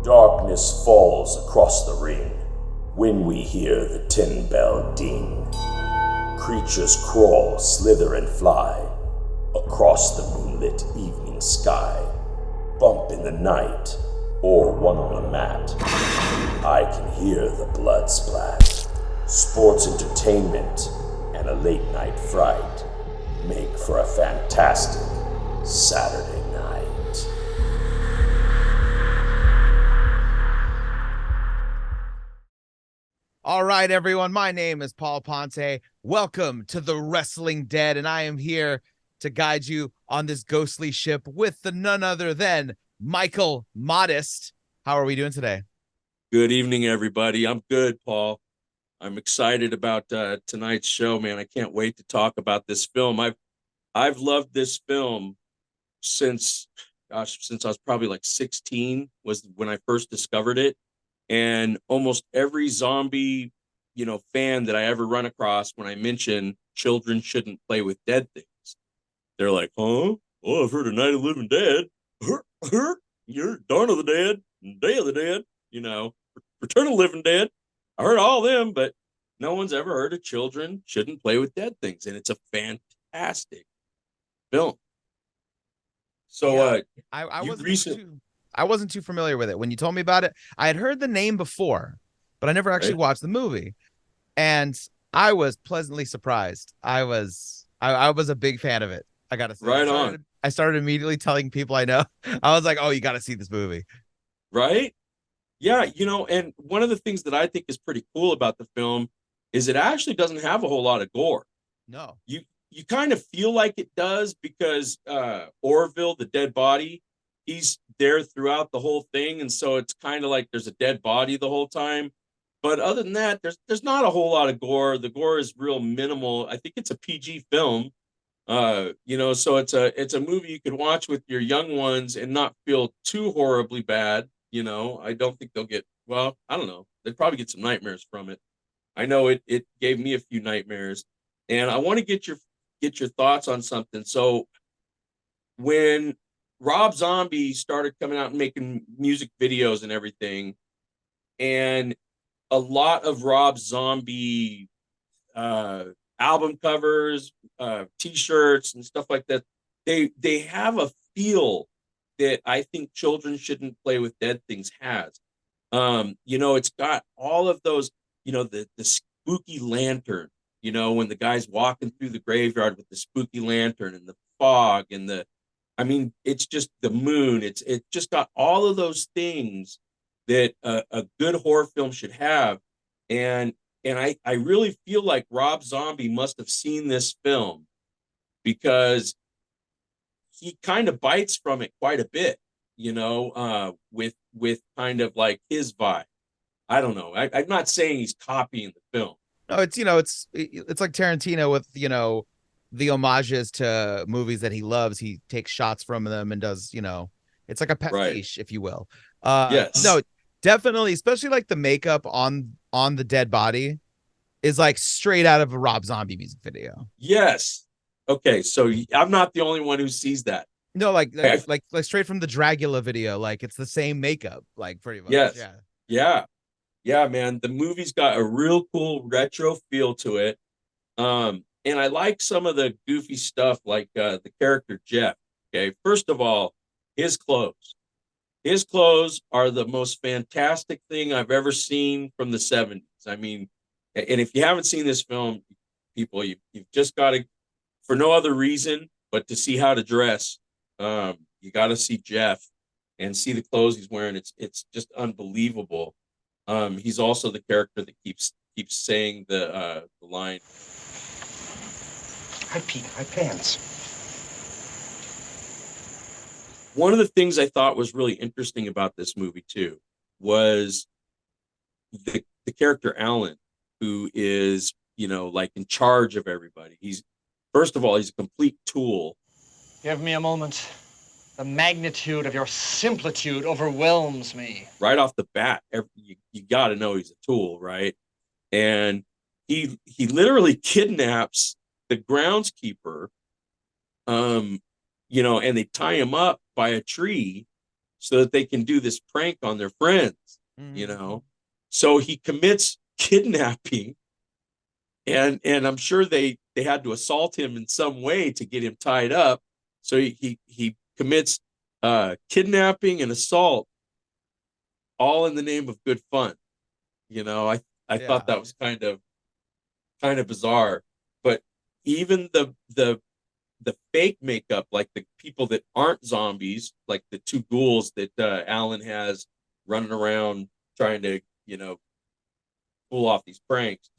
Darkness falls across the ring when we hear the tin bell ding. Creatures crawl, slither, and fly across the moonlit evening sky. Bump in the night, or one on a mat. I can hear the blood splash. Sports entertainment and a late night fright make for a fantastic Saturday night. All right, everyone. My name is Paul Ponte. Welcome to the Wrestling Dead, and I am here to guide you on this ghostly ship with the none other than Michael Modest. How are we doing today? Good evening, everybody. I'm good, Paul. I'm excited about tonight's show, man. I can't wait to talk about this film. I've loved this film since I was probably like 16 was when I first discovered it. And almost every zombie, fan that I ever run across when I mention children shouldn't play with dead things, they're like, huh? Oh, I've heard of Night of the Living Dead. You're Dawn of the Dead, Day of the Dead, Return of the Living Dead. I heard all of them, but no one's ever heard of children shouldn't play with dead things. And it's a fantastic film. So I wasn't too familiar with it. When you told me about it, I had heard the name before, but I never actually watched the movie. And I was pleasantly surprised. I was a big fan of it. I gotta say. I started immediately telling people I know. I was like, oh, you gotta see this movie. Right? Yeah, and one of the things that I think is pretty cool about the film is it actually doesn't have a whole lot of gore. No. You kind of feel like it does because Orville, the dead body, he's there throughout the whole thing, and so it's kind of like there's a dead body the whole time. But other than that, there's not a whole lot of gore. The gore is real minimal. I think it's a PG film. So it's a movie you can watch with your young ones and not feel too horribly bad. I don't think they'll get, well, I don't know. They'd probably get some nightmares from it. I know it gave me a few nightmares, and I want to get your thoughts on something. So when Rob Zombie started coming out and making music videos and everything, and a lot of Rob Zombie album covers, t-shirts and stuff like that, they have a feel that I think children shouldn't play with dead things has. It's got all of those, the spooky lantern, when the guy's walking through the graveyard with the spooky lantern and the fog and it's just the moon. It's just got all of those things that a good horror film should have. And I really feel like Rob Zombie must have seen this film because he kind of bites from it quite a bit, with kind of like his vibe. I don't know. I'm not saying he's copying the film. No, it's like Tarantino with, the homages to movies that he loves. He takes shots from them and does, it's like a pastiche, if you will. Yes. No, definitely, especially like the makeup on the dead body is like straight out of a Rob Zombie music video. Yes. Okay, so I'm not the only one who sees that. No, like straight from the Dracula video. Like it's the same makeup, like pretty much. Yes. Yeah, man. The movie's got a real cool retro feel to it. And I like some of the goofy stuff, like the character Jeff. Okay, first of all, his clothes. His clothes are the most fantastic thing I've ever seen from the 70s. I mean, and if you haven't seen this film, people, you've just got to, for no other reason but to see how to dress. You got to see Jeff and see the clothes he's wearing. It's just unbelievable. He's also the character that keeps saying the line, I peed my pants. One of the things I thought was really interesting about this movie too was the character Alan, who is, like in charge of everybody. First of all, he's a complete tool. Give me a moment. The magnitude of your simplitude overwhelms me. Right off the bat, you got to know he's a tool, right? And he literally kidnaps the groundskeeper, and they tie him up by a tree so that they can do this prank on their friends, you know. So he commits kidnapping, and I'm sure they had to assault him in some way to get him tied up. So he commits kidnapping and assault, all in the name of good fun. You know, I thought that was kind of bizarre. But even the fake makeup, like the people that aren't zombies, like the two ghouls that Alan has running around trying to, you know, pull off these pranks.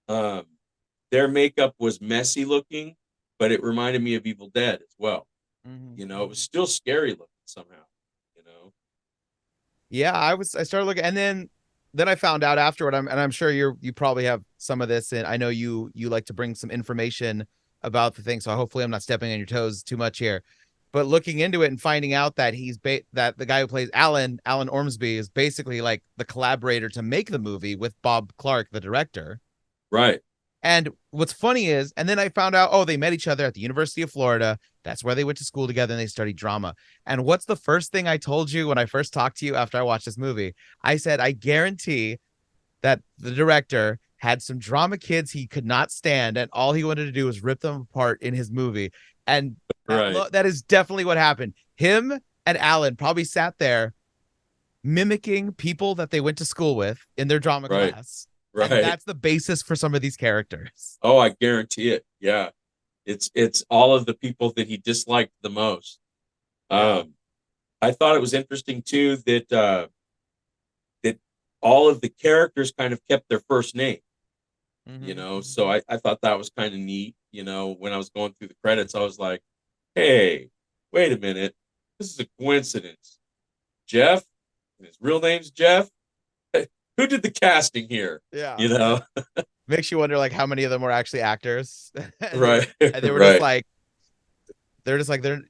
Their makeup was messy looking, but it reminded me of Evil Dead as well. You know, it was still scary looking somehow, you know. Yeah, I started looking, and then I found out afterward. I'm sure you probably have some of this, and I know you like to bring some information about the thing. So hopefully I'm not stepping on your toes too much here. But looking into it and finding out that that the guy who plays Alan Ormsby is basically like the collaborator to make the movie with Bob Clark, the director. Right. And what's funny is, and then I found out, oh, they met each other at the University of Florida. That's where they went to school together and they studied drama. And what's the first thing I told you when I first talked to you after I watched this movie? I said, I guarantee that the director had some drama kids he could not stand, and all he wanted to do was rip them apart in his movie. And that is definitely what happened. Him and Alan probably sat there mimicking people that they went to school with in their drama class. Right. And that's the basis for some of these characters. Oh, I guarantee it. Yeah. It's all of the people that he disliked the most. I thought it was interesting too that that all of the characters kind of kept their first name. You know, so I thought that was kind of neat. You know, when I was going through the credits, I was like, hey, wait a minute. This is a coincidence. Jeff, his real name's Jeff. Who did the casting here? Yeah. You know, makes you wonder like how many of them were actually actors. Right. And they were just like,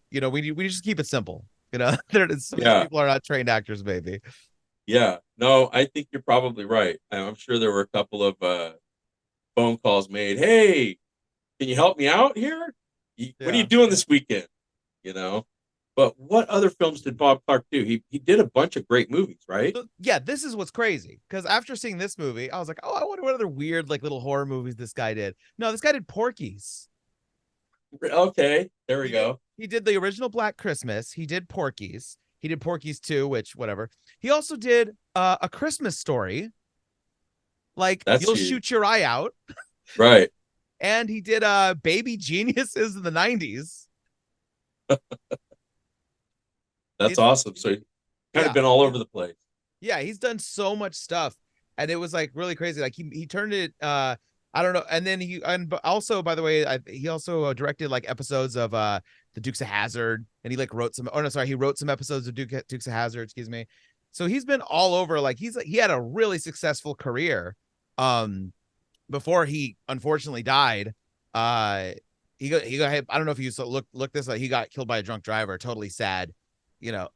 you know, we just keep it simple. You know, some of these people are not trained actors, maybe. Yeah. No, I think you're probably right. I'm sure there were a couple of phone calls made. Hey, can you help me out here? What are you doing this weekend? You know, but what other films did Bob Clark do? He did a bunch of great movies, right? So, yeah, this is what's crazy. Because after seeing this movie, I was like, oh, I wonder what other weird like little horror movies this guy did. No, this guy did Porky's. Okay, there we go. He did the original Black Christmas. He did Porky's. He did Porky's 2, which whatever. He also did A Christmas Story. Like You'll Shoot Your Eye Out. Right. And he did Baby Geniuses in the 90s. That's awesome. So he kind of been all over the place. Yeah, he's done so much stuff. And it was like really crazy. Like he turned it I don't know. And then also, by the way, he also directed like episodes of the Dukes of Hazzard, and he like wrote some. Oh no, sorry, he wrote some episodes of Dukes of Hazzard. Excuse me. So he's been all over. Like he had a really successful career. Before he unfortunately died. He got. I don't know if you look this up. He got killed by a drunk driver. Totally sad. You know,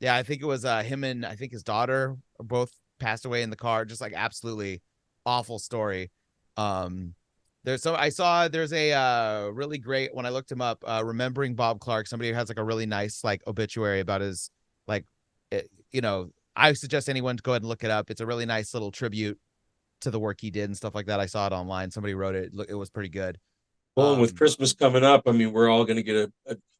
yeah, I think it was him and I think his daughter both passed away in the car. Just like absolutely awful story. There's a really great, when I looked him up, Remembering Bob Clark, somebody who has like a really nice like obituary about his you know, I suggest anyone to go ahead and look it up. It's a really nice little tribute to the work he did and stuff like that. I saw it online. Somebody wrote it. It was pretty good. Well, and with Christmas coming up, I mean, we're all going to get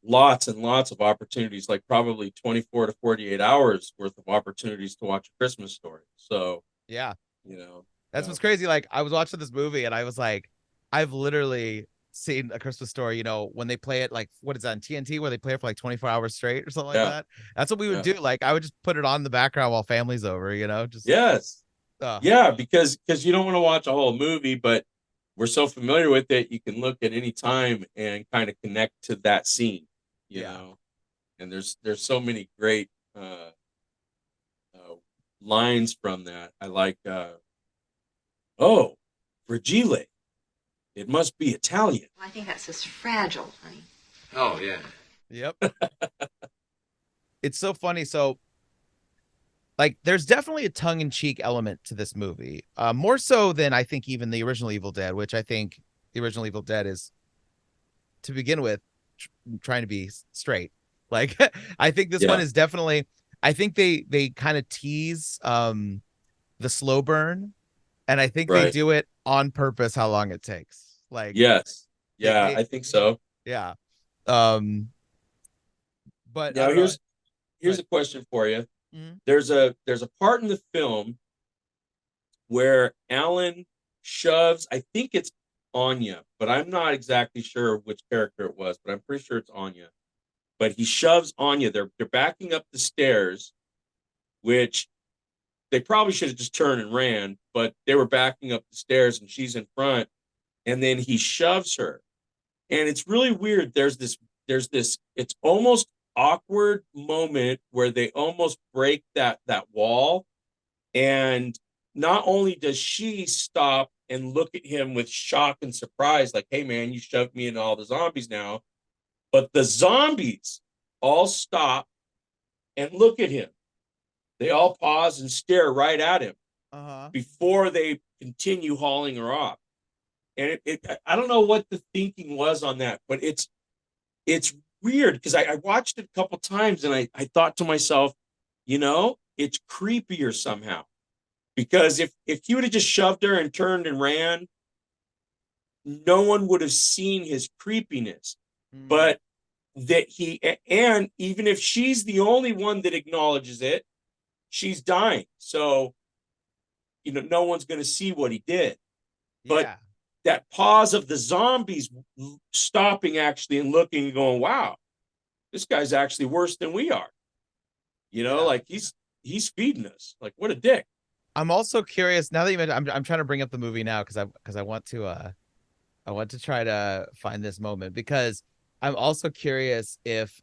lots and lots of opportunities, like probably 24 to 48 hours worth of opportunities to watch A Christmas Story. So, yeah, you know, that's what's crazy. Like I was watching this movie and I was like, I've literally seen A Christmas Story, you know, when they play it, like what is that on TNT where they play it for like 24 hours straight or something like that. That's what we would do. Like I would just put it on in the background while family's over, you know, just yeah, because you don't want to watch a whole movie, but we're so familiar with it, you can look at any time and kind of connect to that scene, you know. And there's so many great lines from that. I like, oh, fragile. It must be Italian. I think that's just fragile, honey. Oh, yeah. Yep. It's so funny. So, like, there's definitely a tongue-in-cheek element to this movie, more so than I think even the original Evil Dead, which I think the original Evil Dead is, to begin with, trying to be straight. Like, I think this one is definitely. I think they kind of tease the slow burn, and I think they Right. do it on purpose. How long it takes? Like, Yes. Yeah, they I think so. yeah. Um, but I Now don't know. here's But a question for you. mhm. There's a part in the film where Alan shoves, I think it's Anya, but I'm not exactly sure which character it was, but I'm pretty sure it's Anya. But he shoves Anya. They're backing up the stairs, which they probably should have just turned and ran, but they were backing up the stairs and she's in front, and then he shoves her. And it's really weird. There's this it's almost awkward moment where they almost break that wall, and not only does she stop and look at him with shock and surprise, like, hey man, you shoved me into all the zombies now, but the zombies all stop and look at him. They all pause and stare right at him Uh-huh. before they continue hauling her off. And I don't know what the thinking was on that, but it's weird because I watched it a couple times and I thought to myself, it's creepier somehow. Because if he would have just shoved her and turned and ran, no one would have seen his creepiness. Mm. But and even if she's the only one that acknowledges it, she's dying. So, no one's going to see what he did. But Yeah. that pause of the zombies stopping actually and looking and going, wow, this guy's actually worse than we are. Yeah. Like he's feeding us. Like, what a dick. I'm also curious now that you mentioned. I'm trying to bring up the movie now because I want to try to find this moment because I'm also curious if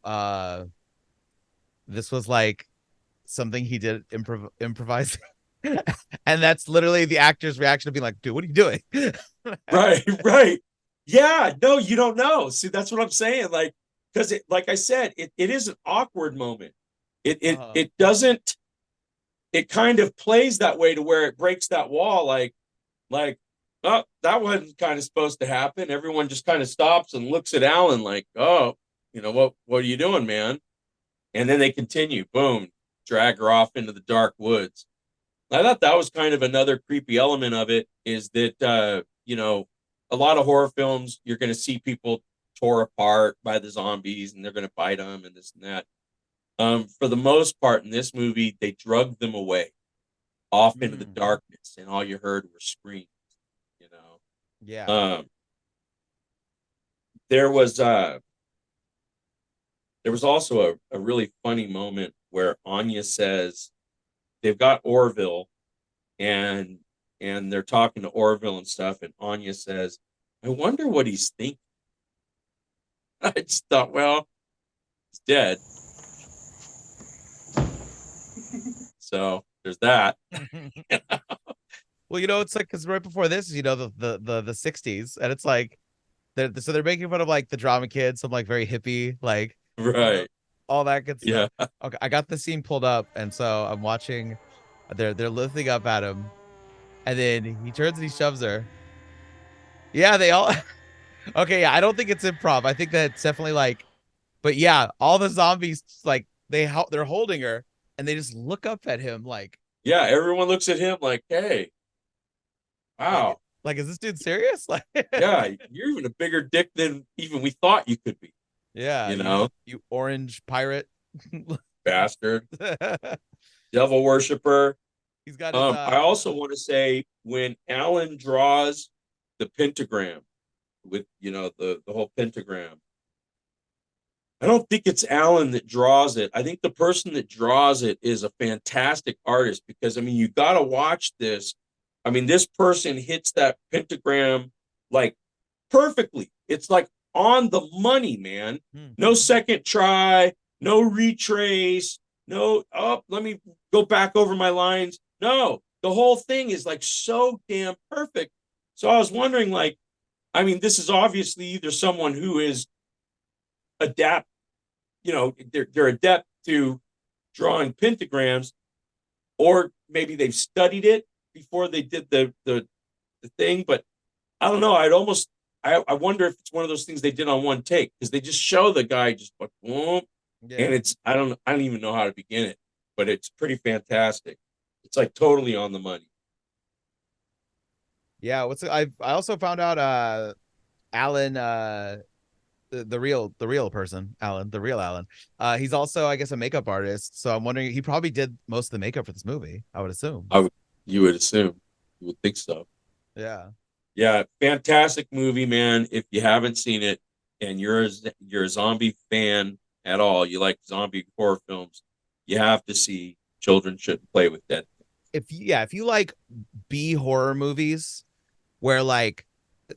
this was like something he did improvise, and that's literally the actor's reaction to being like, "Dude, what are you doing?" Right, right. Yeah, no, you don't know. See, that's what I'm saying. Like, because like I said, it is an awkward moment. It doesn't, it kind of plays that way to where it breaks that wall, like, oh, that wasn't kind of supposed to happen. Everyone just kind of stops and looks at Alan like, oh, what are you doing, man? And then they continue, boom, drag her off into the dark woods. I thought that was kind of another creepy element of it is that, a lot of horror films, you're going to see people tore apart by the zombies and they're going to bite them and this and that. For the most part in this movie, they drugged them away off into the darkness and all you heard were screams, you know. Yeah. Um, there was also a really funny moment where Anya says they've got Orville and they're talking to Orville and stuff, and Anya says, I wonder what he's thinking. I just thought, well, he's dead. So there's that. Well, it's like because right before this is the 60s, and it's like they're making fun of like the drama kids, some like very hippie, like Right. all that good Yeah. stuff. Okay, I got the scene pulled up, and so I'm watching. They're lifting up at him, and then he turns and he shoves her. Yeah, they all. Okay, yeah, I don't think it's improv. I think that's definitely like, but yeah, all the zombies like they're holding her, and they just look up at him Yeah. Everyone looks at him like, hey, like wow. like is this dude serious? Like, Yeah, you're even a bigger dick than even we thought you could be, yeah, you know, you orange pirate. bastard, devil worshiper. He's got his I also want to say when Alan draws the pentagram with, the whole pentagram, I don't think it's Alan that draws it. I think the person that draws it is a fantastic artist because, I mean, you got to watch this. I mean, this person hits that pentagram like perfectly. It's like on the money, man. No second try, no retrace, no, oh, let me go back over my lines. No, the whole thing is like so damn perfect. So I was wondering, like, I mean, this is obviously either someone who is adapt, they're adept to drawing pentagrams, or maybe they've studied it before they did the thing. But I don't know. I wonder if it's one of those things they did on one take because they just show the guy just like, boom, And it's I don't even know how to begin it, but it's pretty fantastic. It's like totally on the money. Yeah, I also found out Alan the real person, Alan, the real Alan. He's also, I guess, a makeup artist. So I'm wondering, he probably did most of the makeup for this movie, I would assume. You would assume. You would think so. Yeah. Yeah, fantastic movie, man. If you haven't seen it and you're a zombie fan at all, you like zombie horror films, you have to see Children Shouldn't Play with Dead. If you like B horror movies where like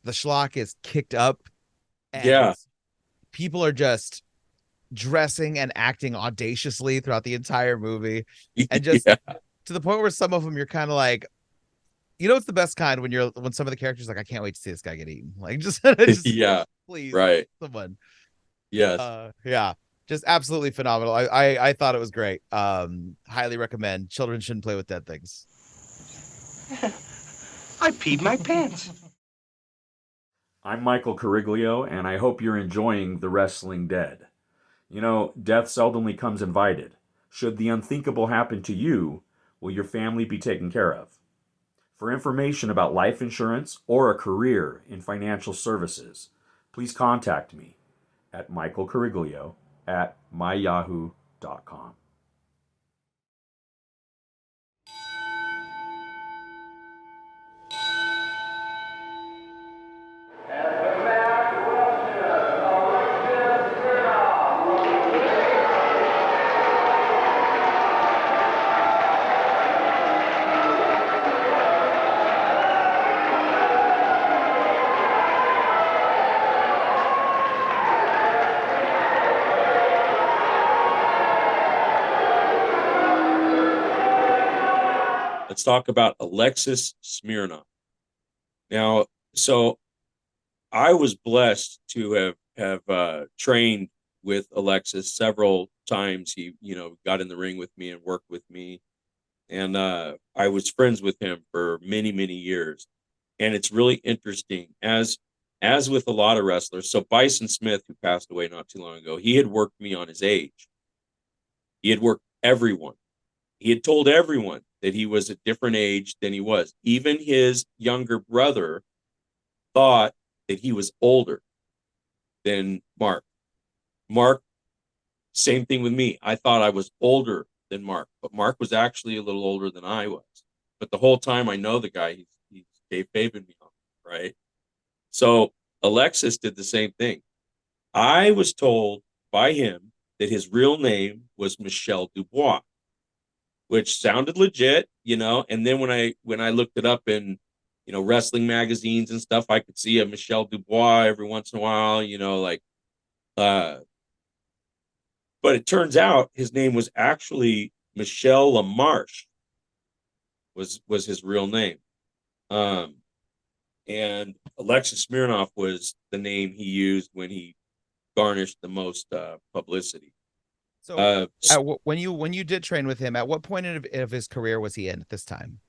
the schlock is kicked up and Yeah. people are just dressing and acting audaciously throughout the entire movie, and just Yeah. to the point where some of them you're kind of like, you know, it's the best kind when some of the characters like, I can't wait to see this guy get eaten. Like just Yeah. please, Right. someone. Yes. Yeah, just absolutely phenomenal. I thought it was great. Highly recommend. Children Shouldn't Play with Dead Things. I peed my pants. I'm Michael Cariglio, and I hope you're enjoying The Wrestling Dead. You know, death seldomly comes invited. Should the unthinkable happen to you, will your family be taken care of? For information about life insurance or a career in financial services, please contact me at michaelcariglio@myyahoo.com. Let's talk about Alexis Smirnoff. Now, so I was blessed to have trained with Alexis several times. He, got in the ring with me and worked with me, and I was friends with him for many, many years. And it's really interesting, as with a lot of wrestlers. So Bison Smith, who passed away not too long ago, he had worked me on his age. He had worked everyone. He had told everyone that he was a different age than he was. Even his younger brother thought that he was older than Mark. Mark, same thing with me. I thought I was older than Mark, but Mark was actually a little older than I was. But the whole time I know the guy, he's kayfabing me on, right? So Alexis did the same thing. I was told by him that his real name was Michel Dubois, which sounded legit, And then when I looked it up in, wrestling magazines and stuff, I could see a Michel Dubois every once in a while, but it turns out his name was actually Michel LaMarche was his real name. And Alexis Smirnoff was the name he used when he garnished the most publicity. So when you did train with him, at what point of his career was he in at this time?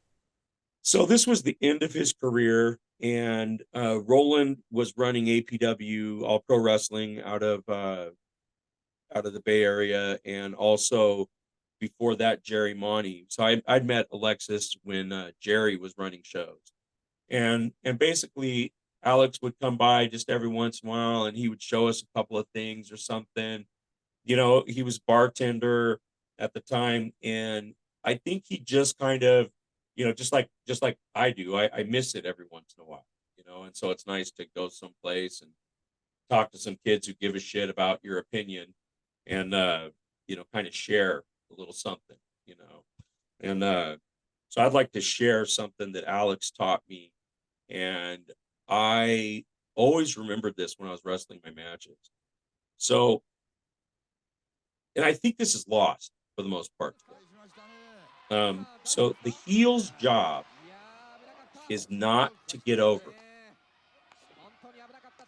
So this was the end of his career, and Roland was running APW, All Pro Wrestling, out of the Bay Area, and also before that Jerry Monty. So I'd met Alexis when Jerry was running shows, and basically Alex would come by just every once in a while, and he would show us a couple of things or something. He was bartender at the time, and I think he just kind of, just like I do, I miss it every once in a while, and so it's nice to go someplace and talk to some kids who give a shit about your opinion, and kind of share a little something, and so I'd like to share something that Alex taught me, and I always remembered this when I was wrestling my matches. So, and I think this is lost for the most part. So the heel's job is not to get over.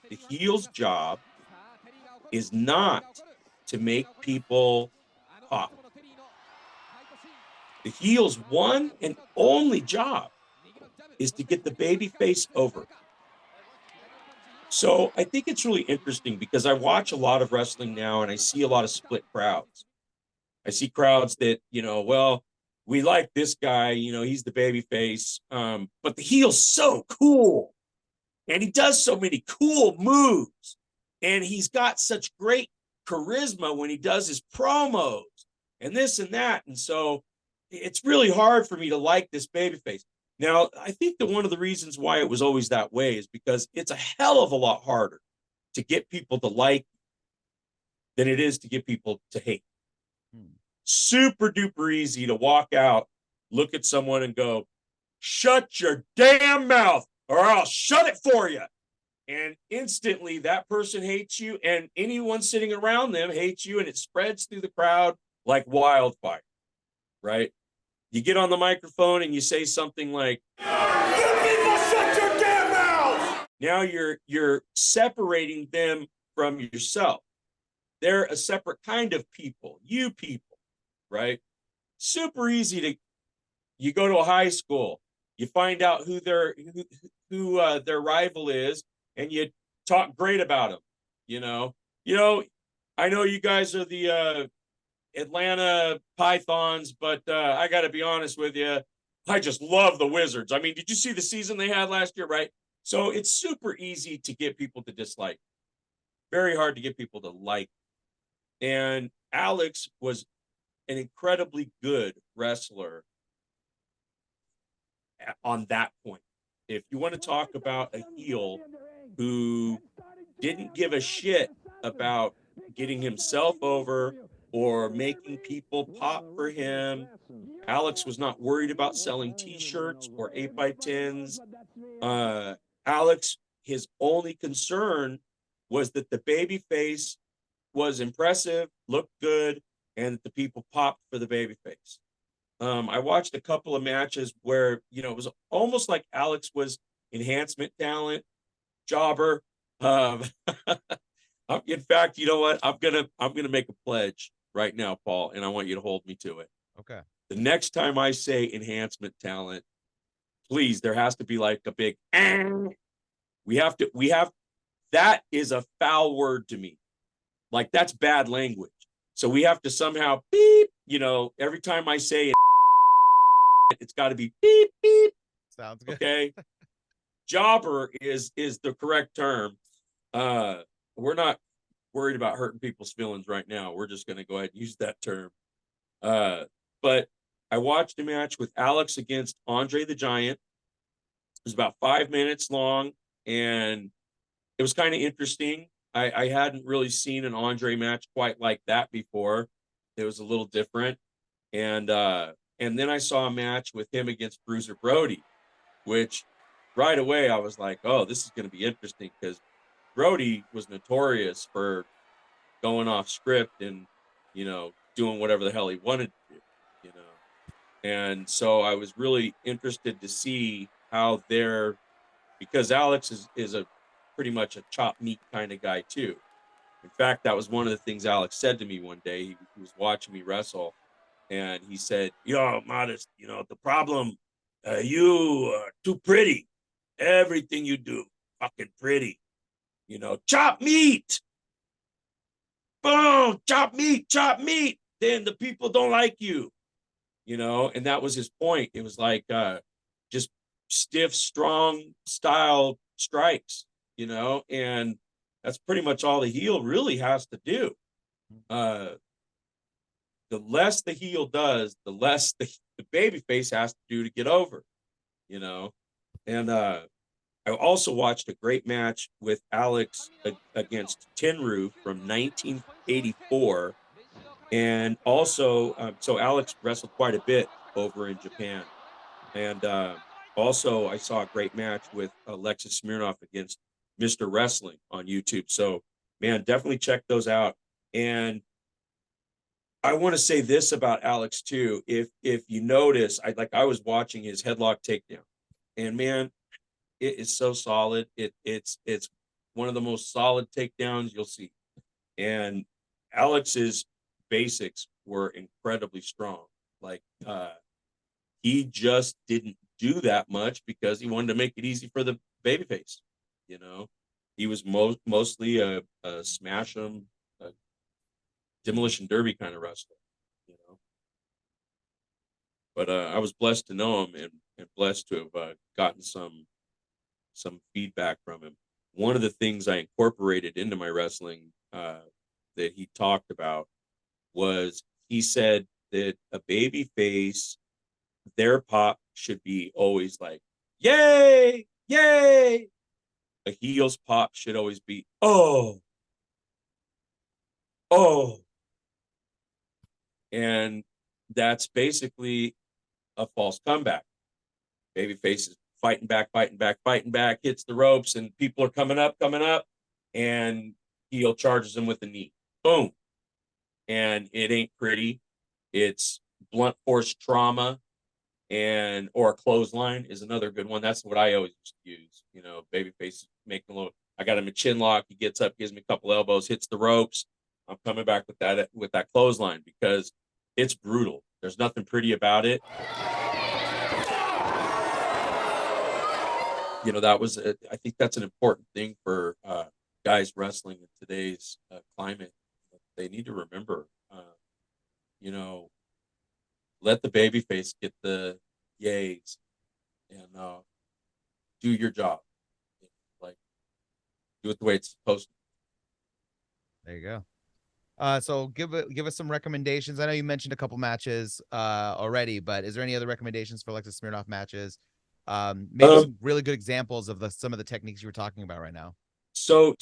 The heel's job is not to make people pop. The heel's one and only job is to get the baby face over. So I think it's really interesting because I watch a lot of wrestling now and I see a lot of split crowds. I see crowds that, well, we like this guy, he's the baby face, but the heel's so cool and he does so many cool moves and he's got such great charisma when he does his promos and this and that. And so it's really hard for me to like this babyface. Now, I think that one of the reasons why it was always that way is because it's a hell of a lot harder to get people to like than it is to get people to hate. Super duper easy to walk out, look at someone and go, shut your damn mouth or I'll shut it for you. And instantly that person hates you and anyone sitting around them hates you and it spreads through the crowd like wildfire, right? You get on the microphone and you say something like, "You people shut your damn mouths!" Now you're separating them from yourself. They're a separate kind of people, you people, right? Super easy to, you go to a high school, you find out who their rival is, and you talk great about them. I know you guys are the Atlanta Pythons, but I got to be honest with you, I just love the Wizards. I mean, did you see the season they had last year, right? So it's super easy to get people to dislike. Very hard to get people to like. And Alex was an incredibly good wrestler on that point. If you want to talk about a heel who didn't give a shit about getting himself over or making people pop for him, Alex was not worried about selling t-shirts or 8x10s. Alex, his only concern was that the baby face was impressive, looked good, and that the people popped for the baby face. I watched a couple of matches where, it was almost like Alex was enhancement talent, jobber. In fact, you know what? I'm gonna make a pledge right now, Paul, and I want you to hold me to it. Okay. The next time I say enhancement talent, please, there has to be like a big. We have that is a foul word to me. Like that's bad language. So we have to somehow beep. Every time I say it, it's got to be beep beep. Sounds good. Okay. Jobber is the correct term. We're not worried about hurting people's feelings right now. We're just going to go ahead and use that term. But I watched a match with Alex against Andre the Giant. It was about 5 minutes long, and it was kind of interesting. I hadn't really seen an Andre match quite like that before. It was a little different. And then I saw a match with him against Bruiser Brody, which right away I was like, oh, this is going to be interesting because Brody was notorious for going off script and, doing whatever the hell he wanted to do, And so I was really interested to see how because Alex is a pretty much a chop meat kind of guy too. In fact, that was one of the things Alex said to me one day. He was watching me wrestle and he said, yo, Modest, the problem, you are too pretty. Everything you do, fucking pretty. Chop meat. Boom, chop meat. Then the people don't like you, and that was his point. It was like just stiff, strong style strikes, and that's pretty much all the heel really has to do. The less the heel does, the less the baby face has to do to get over, and I also watched a great match with Alex against Tenryu from 1984. And also, so Alex wrestled quite a bit over in Japan. And also, I saw a great match with Alexis Smirnoff against Mr. Wrestling on YouTube. So, man, definitely check those out. And I want to say this about Alex, too. If you notice, I was watching his headlock takedown. And, man, it is so solid. It's one of the most solid takedowns you'll see. And Alex's basics were incredibly strong. Like he just didn't do that much because he wanted to make it easy for the babyface. He was mostly a smash 'em, a demolition derby kind of wrestler, you know. But I was blessed to know him and blessed to have gotten some feedback from him. One of the things I incorporated into my wrestling that he talked about was he said that a baby face, their pop should be always like, yay, yay. A heel's pop should always be, oh, oh. And that's basically a false comeback. Babyface is fighting back, hits the ropes, and people are coming up, and heel charges him with a knee. Boom. And it ain't pretty. It's blunt force trauma, and or a clothesline is another good one. That's what I always use. You know, babyface making a little. I got him a chin lock. He gets up, gives me a couple elbows, hits the ropes. I'm coming back with that clothesline because it's brutal. There's nothing pretty about it. You know, that was I think that's an important thing for guys wrestling in today's climate. They need to remember, you know, let the babyface get the yays and do your job. Like, do it the way it's supposed to. There you go. So give us some recommendations. I know you mentioned a couple matches already, but is there any other recommendations for Alexis Smirnoff matches? Maybe some really good examples of some of the techniques you were talking about right now. So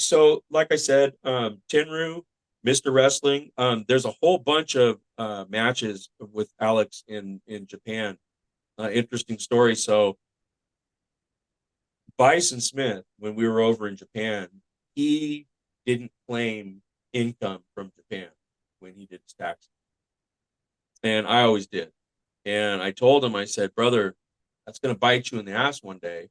like I said, Tenryu, Mr. Wrestling. There's a whole bunch of matches with Alex in Japan. Interesting story. So Bison Smith, when we were over in Japan, he didn't claim income from Japan when he did his taxes. And I always did. And I told him, I said, brother, that's going to bite you in the ass one day,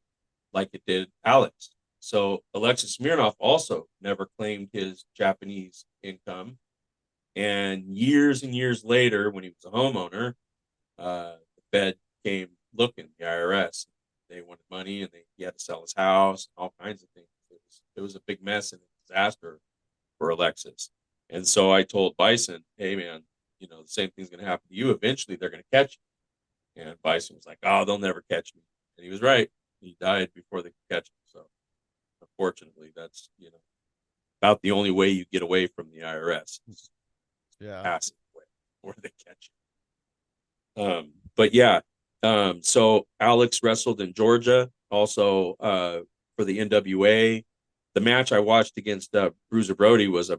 like it did Alex. So Alexis Smirnoff also never claimed his Japanese income. And years later, when he was a homeowner, the Fed came looking, the IRS. They wanted money, and he had to sell his house, all kinds of things. It was a big mess and a disaster for Alexis. And so I told Bison, hey, man, you know, the same thing's going to happen to you. Eventually, they're going to catch you. And Bison was like, oh, they'll never catch me. And he was right. He died before they could catch him. So unfortunately, that's, you know, about the only way you get away from the IRS. Yeah. Pass it away before they catch you. But yeah, so Alex wrestled in Georgia, also for the NWA. The match I watched against Bruiser Brody was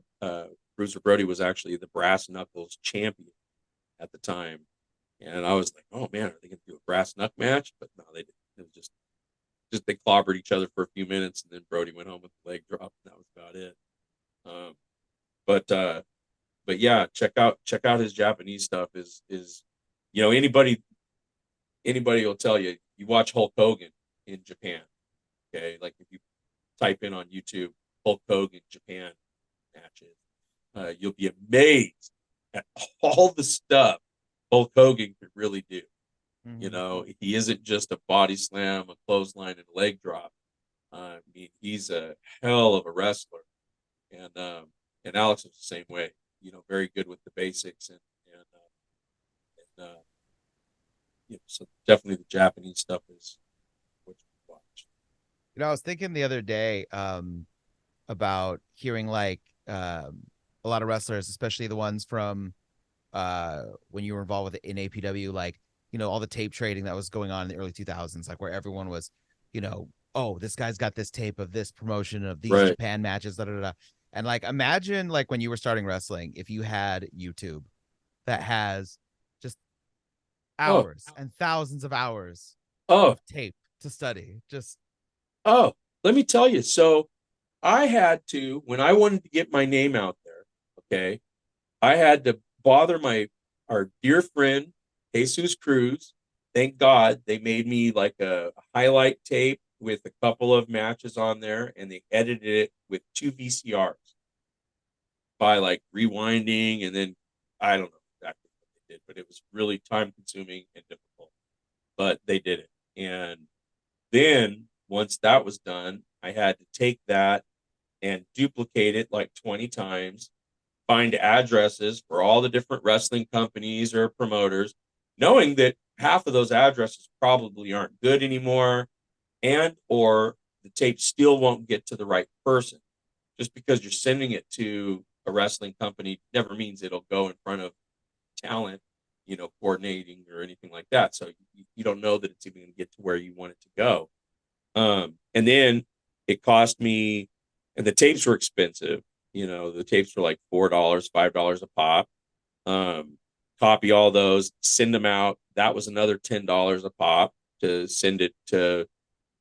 Bruiser Brody was actually the brass knuckles champion at the time, and I was like, oh man, are they going to do a brass knuck match? But no, they didn't. It was just they clobbered each other for a few minutes, and then Brody went home with the leg drop, and that was about it. But yeah, check out his Japanese stuff. Is you know, anybody will tell you, you watch Hulk Hogan in Japan, okay? Like if you type in on YouTube Hulk Hogan Japan matches, you'll be amazed at all the stuff Hulk Hogan could really do. Mm-hmm. You know, he isn't just a body slam, a clothesline, and a leg drop. I mean, he's a hell of a wrestler, and Alex was the same way. You know, very good with the basics, and you know, so definitely the Japanese stuff is what you watch. You know, I was thinking the other day about hearing like a lot of wrestlers, especially the ones from when you were involved with in APW, like, you know, all the tape trading that was going on in the early 2000s, like where everyone was, you know, oh, this guy's got this tape of this promotion of these Japan matches, da, da, da. And like, imagine like when you were starting wrestling, if you had YouTube that has just hours and thousands of hours of tape to study. Let me tell you. So I had to, when I wanted to get my name out there, okay, I had to bother our dear friend Jesus Cruz. Thank God they made me like a highlight tape with a couple of matches on there, and they edited it with 2 VCRs by like rewinding, and then I don't know exactly what they did, but it was really time consuming and difficult, but they did it. And then once that was done, I had to take that and duplicate it like 20 times, find addresses for all the different wrestling companies or promoters, knowing that half of those addresses probably aren't good anymore, and or the tape still won't get to the right person. Just because you're sending it to a wrestling company never means it'll go in front of talent, coordinating or anything like that. So you don't know that it's even going to get to where you want it to go. And then it cost me, and the tapes were expensive. The tapes were like $4, $5 a pop. Copy all those, send them out. That was another $10 a pop to send it to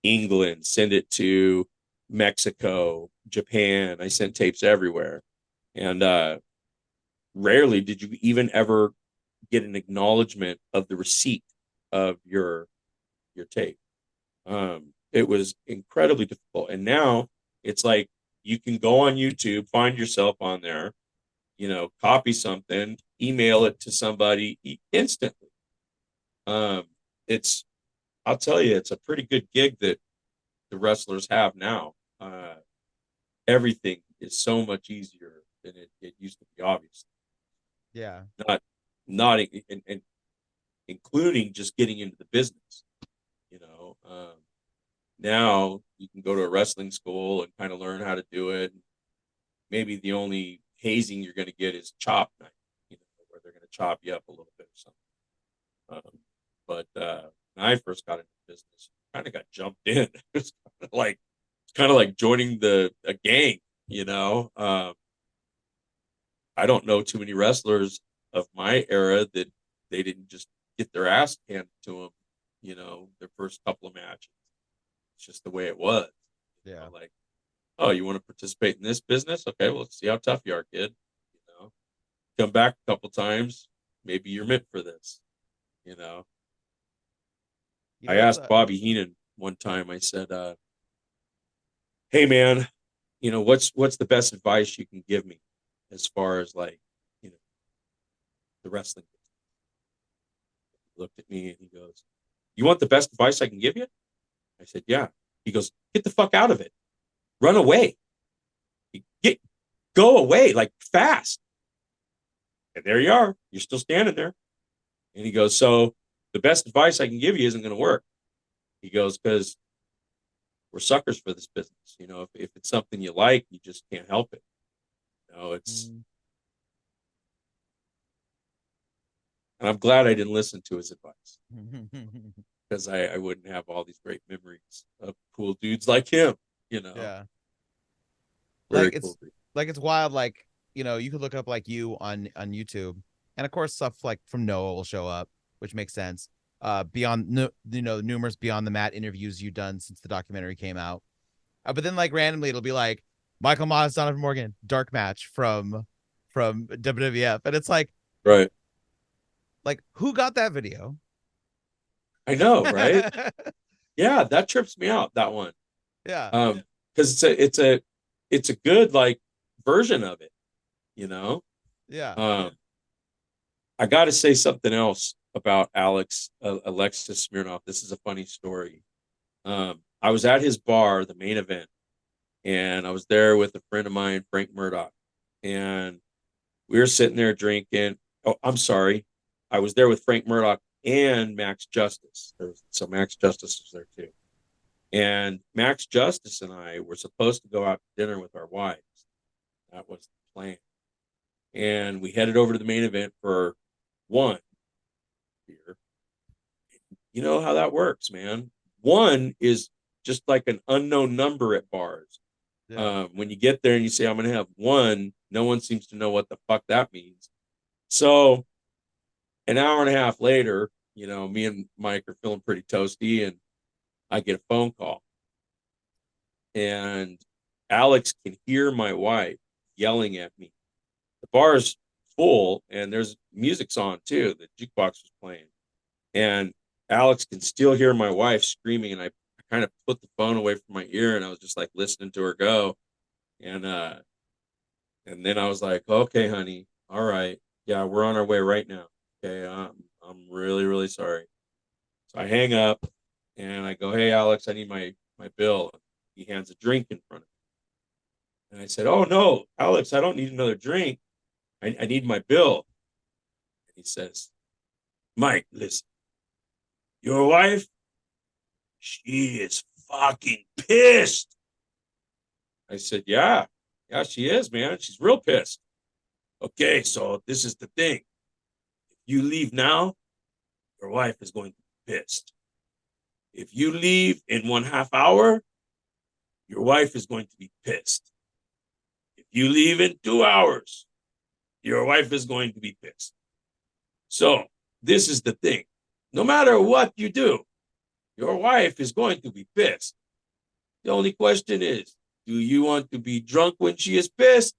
England, send it to Mexico, Japan. I sent tapes everywhere. And rarely did you even ever get an acknowledgement of the receipt of your tape. It was incredibly difficult. And now it's like you can go on YouTube, find yourself on there, copy something, email it to somebody instantly. I'll tell you, it's a pretty good gig that the wrestlers have now. Everything is so much easier than it used to be, obviously. Yeah. Not and including just getting into the business. Now you can go to a wrestling school and kind of learn how to do it. Maybe the only hazing you're going to get is chop night, where they're going to chop you up a little bit or something. But when I first got into business, kind of got jumped in. It's kind of like joining a gang. I don't know too many wrestlers of my era that they didn't just get their ass handed to them, their first couple of matches. It's just the way it was. Yeah. Oh, you want to participate in this business? Okay, well, let's see how tough you are, kid. Come back a couple times. Maybe you're meant for this. I asked Bobby Heenan one time, I said, hey man, what's the best advice you can give me as far as the wrestling business? He looked at me and he goes, you want the best advice I can give you? I said, yeah. He goes, get the fuck out of it. Run away. Go away, fast. And there you are. You're still standing there. And he goes, so the best advice I can give you isn't going to work. He goes, because we're suckers for this business. If it's something you like, you just can't help it. It's. And I'm glad I didn't listen to his advice, because I wouldn't have all these great memories of cool dudes like him. Yeah. Very It's cool dude. it's wild. You could look up you on YouTube, and of course stuff from Noah will show up, which makes sense. Beyond numerous Beyond the Mat interviews you've done since the documentary came out. But then randomly it'll be Michael Moss, Donovan Morgan, dark match from WWF. And it's right. Who got that video? I know, right? Yeah, that trips me out, that one. Yeah. Because it's a good version of it, Yeah. I got to say something else about Alexis Smirnoff. This is a funny story. I was at his bar, the Main Event, and I was there with a friend of mine, Frank Murdoch, and we were sitting there drinking. Oh, I'm sorry. I was there with Frank Murdoch and Max Justice. So Max Justice was there too. And Max Justice and I were supposed to go out to dinner with our wives. That was the plan. And we headed over to the Main Event for one beer. You know how that works, man. One is just like an unknown number at bars. Yeah. When you get there and you say, I'm going to have one, no one seems to know what the fuck that means. So an hour and a half later, me and Mike are feeling pretty toasty, and I get a phone call. And Alex can hear my wife yelling at me. The bar's full, and there's music's on too. The jukebox was playing. And Alex can still hear my wife screaming, and I kind of put the phone away from my ear, and I was just listening to her go. And then I was like, okay, honey, all right. Yeah, we're on our way right now. Okay, I'm really, really sorry. So I hang up, and I go, hey, Alex, I need my bill. He hands a drink in front of me. And I said, oh no, Alex, I don't need another drink. I need my bill. And he says, Mike, listen, your wife, she is fucking pissed. I said, yeah, she is, man. She's real pissed. Okay, so this is the thing. If you leave now, your wife is going to be pissed. If you leave in 1/2 hour, your wife is going to be pissed. If you leave in 2 hours, your wife is going to be pissed. So this is the thing. No matter what you do, your wife is going to be pissed. The only question is, do you want to be drunk when she is pissed?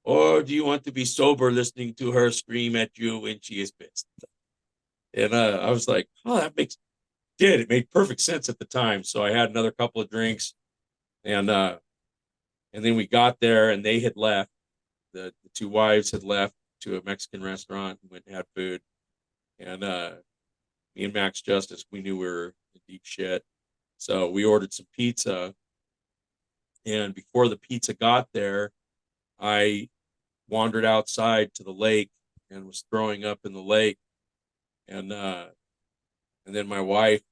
Or do you want to be sober listening to her scream at you when she is pissed? And I was like, oh, it made perfect sense at the time. So I had another couple of drinks, and then we got there and they had left. The two wives had left to a Mexican restaurant and went and had food. And me and Max Justice, we knew we were in deep shit. So we ordered some pizza. And before the pizza got there, I wandered outside to the lake and was throwing up in the lake. And then my wife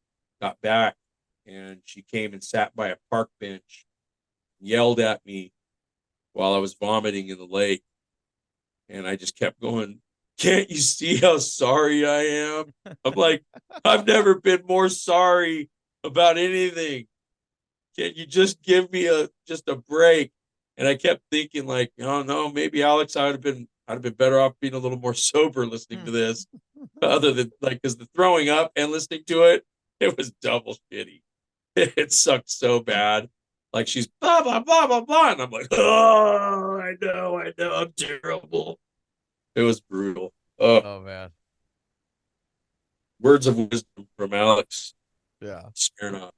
got back and she came and sat by a park bench, yelled at me while I was vomiting in the lake. And I just kept going, can't you see how sorry I am? I'm like, I've never been more sorry about anything. Can you just give me just a break? And I kept thinking, like, oh no, maybe Alex, I'd have been better off being a little more sober listening to this, other than like, because the throwing up and listening to it was double shitty. It sucked so bad. Like she's blah blah blah blah blah, and I'm like, oh, I know, I'm terrible. It was brutal. Oh man. Words of wisdom from Alex Yeah. Smirnoff.